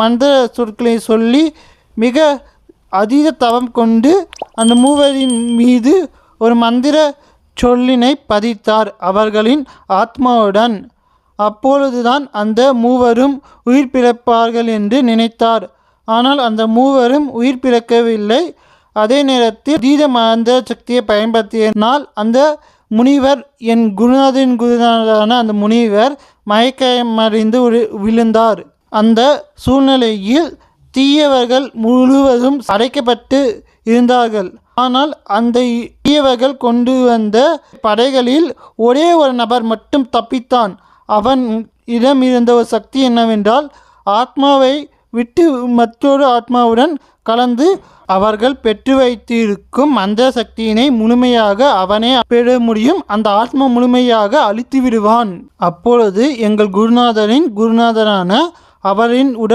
மந்திர சொற்களை சொல்லி மிக அதீத தவம் கொண்டு அந்த மூவரின் மீது ஒரு மந்திர சொல்லினை பதித்தார் அவர்களின் ஆத்மாவுடன். அப்பொழுதுதான் அந்த மூவரும் உயிர் பிழைப்பார்கள் என்று நினைத்தார். ஆனால் அந்த மூவரும் உயிர் பிழைக்கவில்லை. அதே நேரத்தில் அதீத மந்திர சக்தியை பயன்படுத்தியனால் அந்த முனிவர் குருநாதரான அந்த முனிவர் மயக்கமடைந்து விழுந்தார். அந்த சூழ்நிலையில் தீயவர்கள் முழுவதும் அடைக்கப்பட்டு இருந்தார்கள். ஆனால் அந்த தீயவர்கள் கொண்டு வந்த படைகளில் ஒரே ஒரு நபர் மட்டும் தப்பித்தான். அவன் இடம் இருந்த ஒரு சக்தி என்னவென்றால், ஆத்மாவை விட்டு மற்றொரு ஆத்மாவுடன் கலந்து அவர்கள் பெற்று வைத்திருக்கும் அந்த சக்தியினை முழுமையாக அவனே பெற முடியும். அந்த ஆத்மா முழுமையாக அழித்து விடுவான். அப்பொழுது எங்கள் குருநாதரான அவரின் உடல்